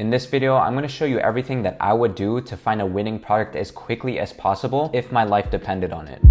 In this video, I'm going to show you everything that I would do to find a winning product as quickly as possible if my life depended on it.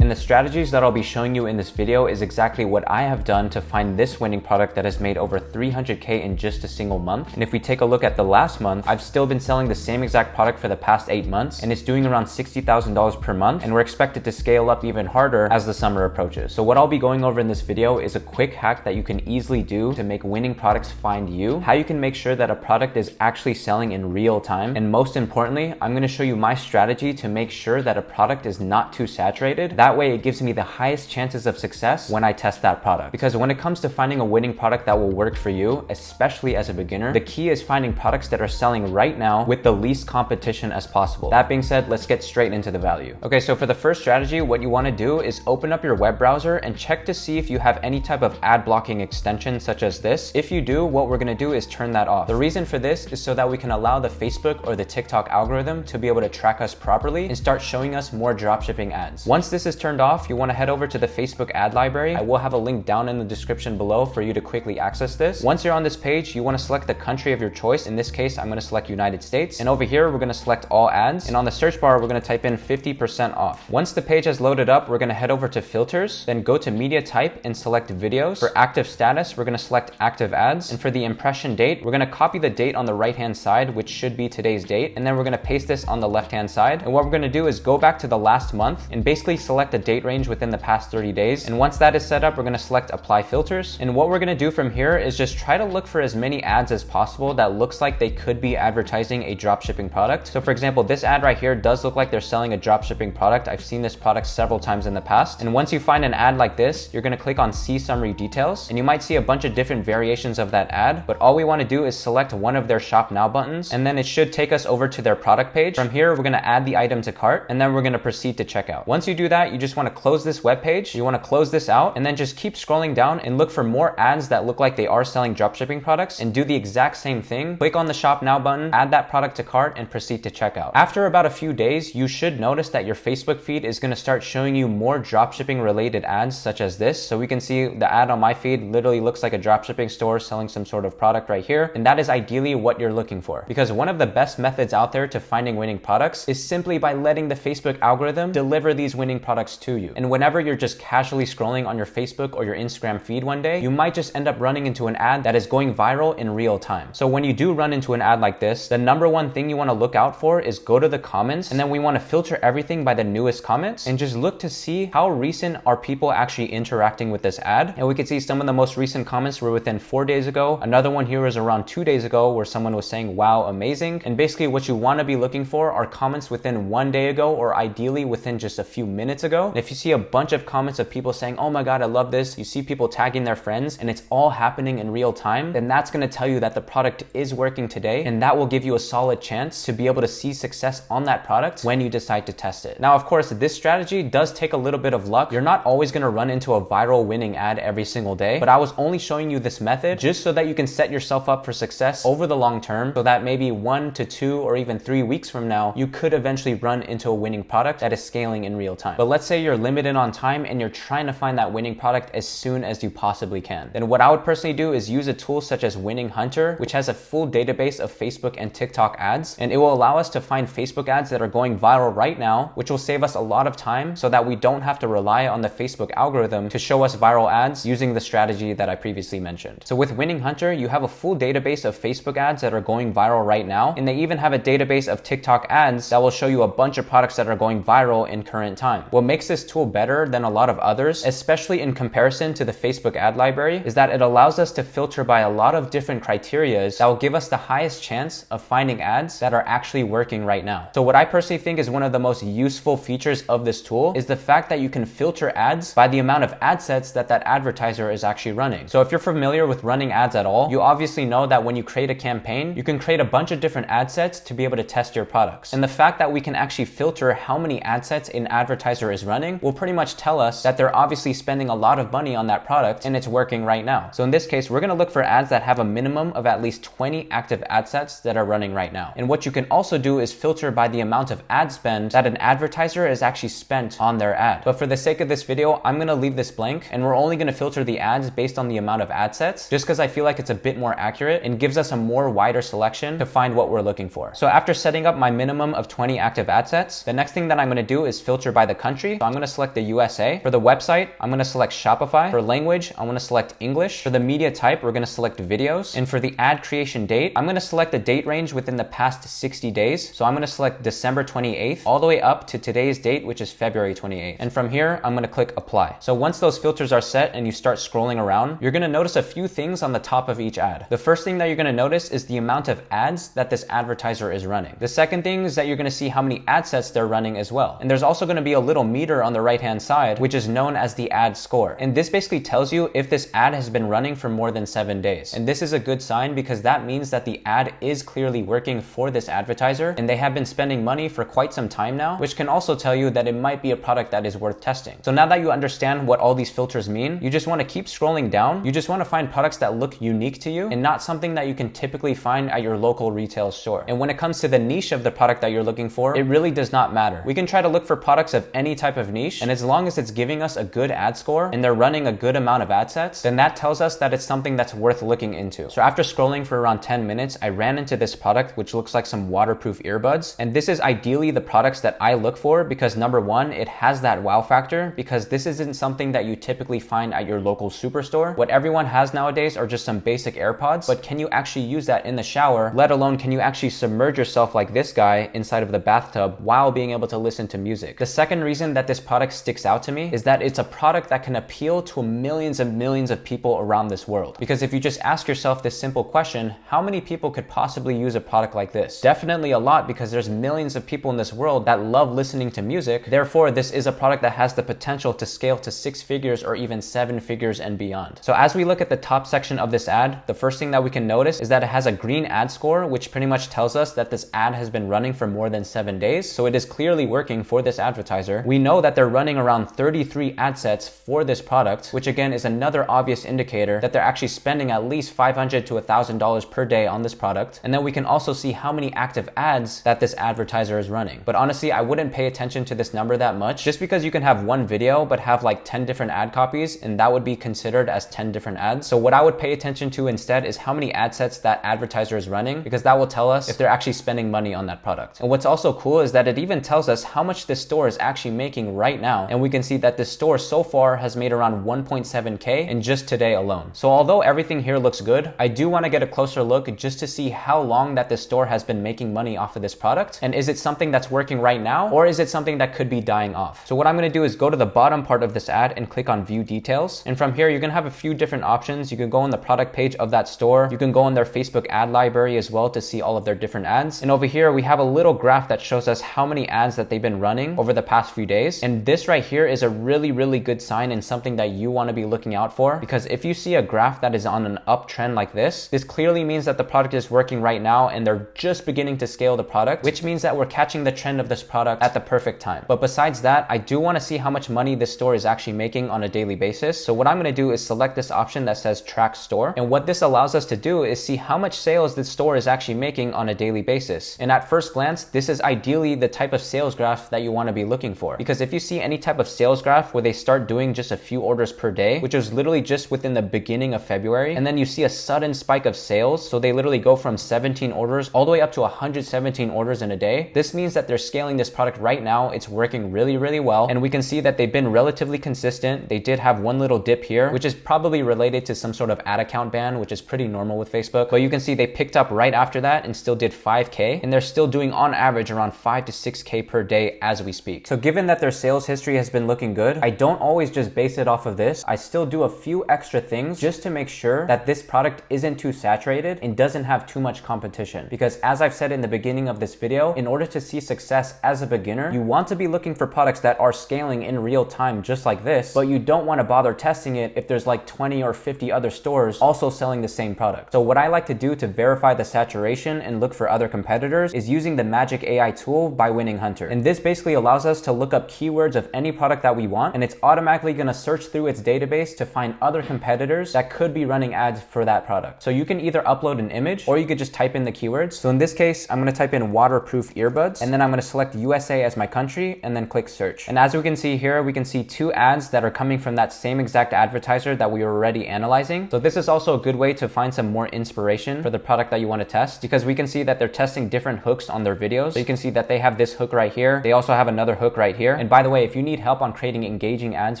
And the strategies that I'll be showing you in this video is exactly what I have done to find this winning product that has made over 300K in just a single month. And if we take a look at the last month, I've still been selling the same exact product for the past 8 months, and it's doing around $60,000 per month, and we're expected to scale up even harder as the summer approaches. So what I'll be going over in this video is a quick hack that you can easily do to make winning products find you, how you can make sure that a product is actually selling in real time, and most importantly, I'm going to show you my strategy to make sure that a product is not too saturated. That way it gives me the highest chances of success when I test that product. Because when it comes to finding a winning product that will work for you, especially as a beginner, the key is finding products that are selling right now with the least competition as possible. That being said, let's get straight into the value. Okay, so for the first strategy, what you want to do is open up your web browser and check to see if you have any type of ad blocking extension such as this. If you do, what we're going to do is turn that off. The reason for this is so that we can allow the Facebook or the TikTok algorithm to be able to track us properly and start showing us more dropshipping ads. Once this is turned off, you want to head over to the Facebook ad library. I will have a link down in the description below for you to quickly access this. Once you're on this page, you want to select the country of your choice. In this case, I'm going to select United States. And over here, we're going to select all ads. And on the search bar, we're going to type in 50% off. Once the page has loaded up, we're going to head over to filters, then go to media type and select videos. For active status, we're going to select active ads. And for the impression date, we're going to copy the date on the right-hand side, which should be today's date. And then we're going to paste this on the left-hand side. And what we're going to do is go back to the last month and basically select a date range within the past 30 days. And once that is set up, we're going to select apply filters. And what we're going to do from here is just try to look for as many ads as possible that looks like they could be advertising a dropshipping product. So for example, this ad right here does look like they're selling a dropshipping product. I've seen this product several times in the past. And once you find an ad like this, you're going to click on see summary details, and you might see a bunch of different variations of that ad, but all we want to do is select one of their shop now buttons, and then it should take us over to their product page. From here, we're going to add the item to cart, and then we're going to proceed to checkout. Once you do that, you just want to close this web page. You want to close this out, and then just keep scrolling down and look for more ads that look like they are selling dropshipping products, and do the exact same thing. Click on the shop now button, add that product to cart, and proceed to checkout. After about a few days, you should notice that your Facebook feed is going to start showing you more dropshipping related ads such as this. So we can see the ad on my feed literally looks like a dropshipping store selling some sort of product right here, and that is ideally what you're looking for, because one of the best methods out there to finding winning products is simply by letting the Facebook algorithm deliver these winning products to you. And whenever you're just casually scrolling on your Facebook or your Instagram feed one day, you might just end up running into an ad that is going viral in real time. So when you do run into an ad like this, the number one thing you want to look out for is go to the comments, and then we want to filter everything by the newest comments and just look to see how recent are people actually interacting with this ad. And we can see some of the most recent comments were within 4 days ago. Another one here was around 2 days ago where someone was saying, wow, amazing. And basically what you want to be looking for are comments within 1 day ago, or ideally within just a few minutes ago. And if you see a bunch of comments of people saying, oh my God, I love this, you see people tagging their friends, and it's all happening in real time, then that's going to tell you that the product is working today, and that will give you a solid chance to be able to see success on that product when you decide to test it. Now, of course, this strategy does take a little bit of luck. You're not always going to run into a viral winning ad every single day, but I was only showing you this method just so that you can set yourself up for success over the long term, so that maybe 1 to 2 or even 3 weeks from now, you could eventually run into a winning product that is scaling in real time. But let's say you're limited on time and you're trying to find that winning product as soon as you possibly can. Then what I would personally do is use a tool such as Winning Hunter, which has a full database of Facebook and TikTok ads, and it will allow us to find Facebook ads that are going viral right now, which will save us a lot of time so that we don't have to rely on the Facebook algorithm to show us viral ads using the strategy that I previously mentioned. So with Winning Hunter, you have a full database of Facebook ads that are going viral right now, and they even have a database of TikTok ads that will show you a bunch of products that are going viral in current time. What makes this tool better than a lot of others, especially in comparison to the Facebook ad library, is that it allows us to filter by a lot of different criteria that will give us the highest chance of finding ads that are actually working right now. So what I personally think is one of the most useful features of this tool is the fact that you can filter ads by the amount of ad sets that advertiser is actually running. So if you're familiar with running ads at all, you obviously know that when you create a campaign, you can create a bunch of different ad sets to be able to test your products. And the fact that we can actually filter how many ad sets an advertiser is running will pretty much tell us that they're obviously spending a lot of money on that product and it's working right now. So in this case, we're going to look for ads that have a minimum of at least 20 active ad sets that are running right now. And what you can also do is filter by the amount of ad spend that an advertiser has actually spent on their ad. But for the sake of this video, I'm going to leave this blank and we're only going to filter the ads based on the amount of ad sets, just because I feel like it's a bit more accurate and gives us a more wider selection to find what we're looking for. So after setting up my minimum of 20 active ad sets, the next thing that I'm going to do is filter by the country. So I'm going to select the USA. For the website, I'm going to select Shopify. For language, I'm going to select English. For the media type, we're going to select videos. And for the ad creation date, I'm going to select a date range within the past 60 days. So I'm going to select December 28th all the way up to today's date, which is February 28th. And from here, I'm going to click apply. So once those filters are set and you start scrolling around, you're going to notice a few things on the top of each ad. The first thing that you're going to notice is the amount of ads that this advertiser is running. The second thing is that you're going to see how many ad sets they're running as well. And there's also going to be a little meter on the right-hand side, which is known as the ad score. And this basically tells you if this ad has been running for more than 7 days. And this is a good sign because that means that the ad is clearly working for this advertiser and they have been spending money for quite some time now, which can also tell you that it might be a product that is worth testing. So now that you understand what all these filters mean, you just want to keep scrolling down. You just want to find products that look unique to you and not something that you can typically find at your local retail store. And when it comes to the niche of the product that you're looking for, it really does not matter. We can try to look for products of any type of niche, and as long as it's giving us a good ad score and they're running a good amount of ad sets, then that tells us that it's something that's worth looking into. So after scrolling for around 10 minutes, I ran into this product, which looks like some waterproof earbuds. And this is ideally the products that I look for because number one, it has that wow factor because this isn't something that you typically find at your local superstore. What everyone has nowadays are just some basic AirPods, but can you actually use that in the shower? Let alone can you actually submerge yourself like this guy inside of the bathtub while being able to listen to music? The second reason that this product sticks out to me is that it's a product that can appeal to millions and millions of people around this world. Because if you just ask yourself this simple question, how many people could possibly use a product like this? Definitely a lot, because there's millions of people in this world that love listening to music. Therefore, this is a product that has the potential to scale to 6 figures or even 7 figures and beyond. So as we look at the top section of this ad, the first thing that we can notice is that it has a green ad score, which pretty much tells us that this ad has been running for more than 7 days. So it is clearly working for this advertiser. We know that they're running around 33 ad sets for this product, which again is another obvious indicator that they're actually spending at least $500 to $1,000 per day on this product. And then we can also see how many active ads that this advertiser is running. But honestly, I wouldn't pay attention to this number that much, just because you can have one video but have like 10 different ad copies, and that would be considered as 10 different ads. So what I would pay attention to instead is how many ad sets that advertiser is running, because that will tell us if they're actually spending money on that product. And what's also cool is that it even tells us how much this store is actually making right now. And we can see that this store so far has made around 1.7K in just today alone. So although everything here looks good, I do want to get a closer look just to see how long that this store has been making money off of this product. And is it something that's working right now, or is it something that could be dying off? So what I'm going to do is go to the bottom part of this ad and click on view details. And from here, you're going to have a few different options. You can go on the product page of that store. You can go on their Facebook ad library as well to see all of their different ads. And over here, we have a little graph that shows us how many ads that they've been running over the past few days. And this right here is a really, really good sign and something that you want to be looking out for, because if you see a graph that is on an uptrend like this clearly means that the product is working right now and they're just beginning to scale the product, which means that we're catching the trend of this product at the perfect time. But besides that, I do want to see how much money this store is actually making on a daily basis. So what I'm going to do is select this option that says track store. And what this allows us to do is see how much sales this store is actually making on a daily basis. And at first glance, this is ideally the type of sales graph that you want to be looking for. Because if you see any type of sales graph where they start doing just a few orders per day, which was literally just within the beginning of February, and then you see a sudden spike of sales, so they literally go from 17 orders all the way up to 117 orders in a day, this means that they're scaling this product right now. It's working really, really well. And we can see that they've been relatively consistent. They did have one little dip here, which is probably related to some sort of ad account ban, which is pretty normal with Facebook. But you can see they picked up right after that and still did 5K, and they're still doing on average around 5 to 6K per day as we speak. So given that their sales history has been looking good, I don't always just base it off of this. I still do a few extra things just to make sure that this product isn't too saturated and doesn't have too much competition. Because as I've said in the beginning of this video, in order to see success as a beginner, you want to be looking for products that are scaling in real time just like this, but you don't want to bother testing it if there's like 20 or 50 other stores also selling the same product. So what I like to do to verify the saturation and look for other competitors is using the Magic AI tool by Winning Hunter. And this basically allows us to look up keywords of any product that we want, and it's automatically going to search through its database to find other competitors that could be running ads for that product. So you can either upload an image or you could just type in the keywords. So in this case, I'm going to type in waterproof earbuds, and then I'm going to select USA as my country and then click search. And as we can see here, we can see 2 ads that are coming from that same exact advertiser that we were already analyzing. So this is also a good way to find some more inspiration for the product that you want to test, because we can see that they're testing different hooks on their videos. So you can see that they have this hook right here. They also have another hook right here. And by the way, if you need help on creating engaging ads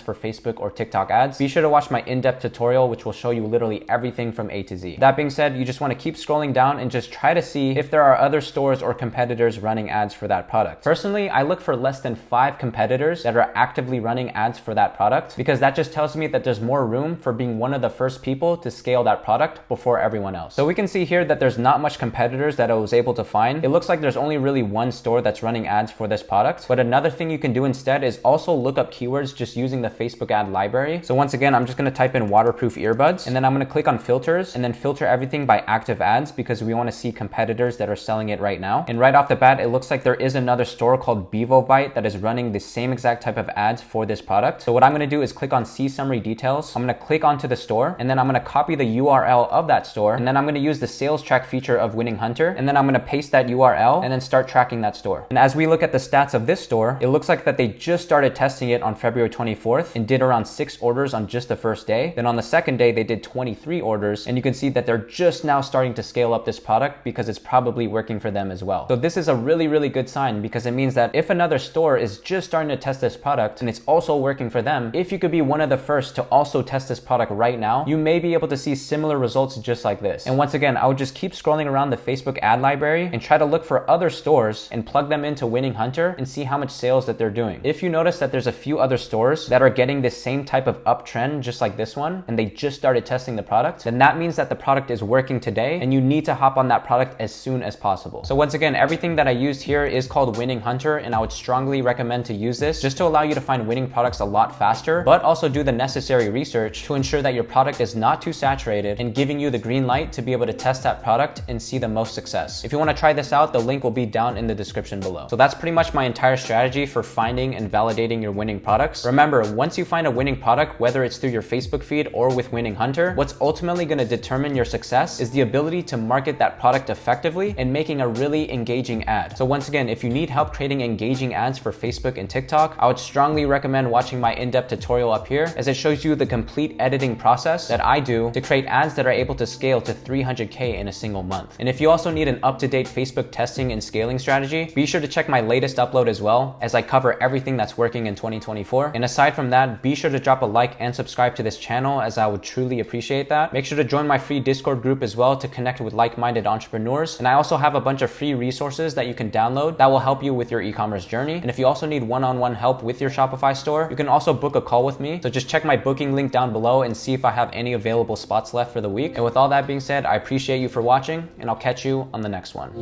for Facebook or TikTok ads, be sure to watch my in-depth tutorial, which will show you literally everything from A to Z. That being said, you just want to keep scrolling down and just try to see if there are other stores or competitors running ads for that product. Personally, I look for less than 5 competitors that are actively running ads for that product, because that just tells me that there's more room for being one of the first people to scale that product before everyone else. So we can see here that there's not much competitors that I was able to find. It looks like there's only really one store that's running ads for this product. But another thing you can do instead is also look up keywords just using the Facebook ad library. So once again, I'm just going to type in waterproof earbuds, and then I'm going to click on filters and then filter everything by active ads, because we want to see competitors that are selling it right now. And right off the bat, it looks like there is another store called BevoBite that is running the same exact type of ads for this product. So what I'm going to do is click on see summary details. I'm going to click onto the store, and then I'm going to copy the URL of that store, and then I'm going to use the sales track feature of Winning Hunter, and then I'm going to paste that URL and then start tracking that store. And as we look at the stats of this store, it looks like that they just started testing it on February 24th and did around 6 orders on just the first day. Then on the second day, they did 23 orders, and you can see that they're just now starting to scale up this product because it's probably working for them as well. So this is a really, really good sign, because it means that if another store is just starting to test this product and it's also working for them, if you could be one of the first to also test this product right now, you may be able to see similar results just like this. And once again, I would just keep scrolling around the Facebook ad library and try to look for other stores and plug them into Winning Hunter and see how much sales that they're doing. If you notice that there's a few other stores that are getting this same type of uptrend just like this one, and they just started testing the product, then that means that the product is working today and you need to hop on that product as soon as possible. So once again, everything that I used here is called Winning Hunter, and I would strongly recommend to use this just to allow you to find winning products a lot faster, but also do the necessary research to ensure that your product is not too saturated and giving you the green light to be able to test that product and see the most success. If you want to try this out, the link will be down in the description below. So that's pretty much my entire strategy for finding and validating your winning products. Remember, once you find a winning product, whether it's through your Facebook feed or with Winning Hunter, what's ultimately going to determine your success is the ability to market that product effectively and making a really engaging ad. So once again, if you need help creating engaging ads for Facebook and TikTok, I would strongly recommend watching my in-depth tutorial up here, as it shows you the complete editing process that I do to create ads that are able to scale to 300K in a single month. And if you also need an up-to-date Facebook testing and scaling strategy, be sure to check my latest upload as well, as I cover everything that's working in 2024. And aside from that, be sure to drop a like and subscribe to this channel, as I would truly appreciate that. Make sure to join my free Discord group as well to connect with like-minded entrepreneurs. And I also have a bunch of free resources that you can download that will help you with your e-commerce journey. And if you also need one-on-one help with your Shopify store, you can also book a call with me. So just check my booking link down below and see if I have any available spots left for the week. And with all that being said, I appreciate you for watching, and I'll catch you on the next one.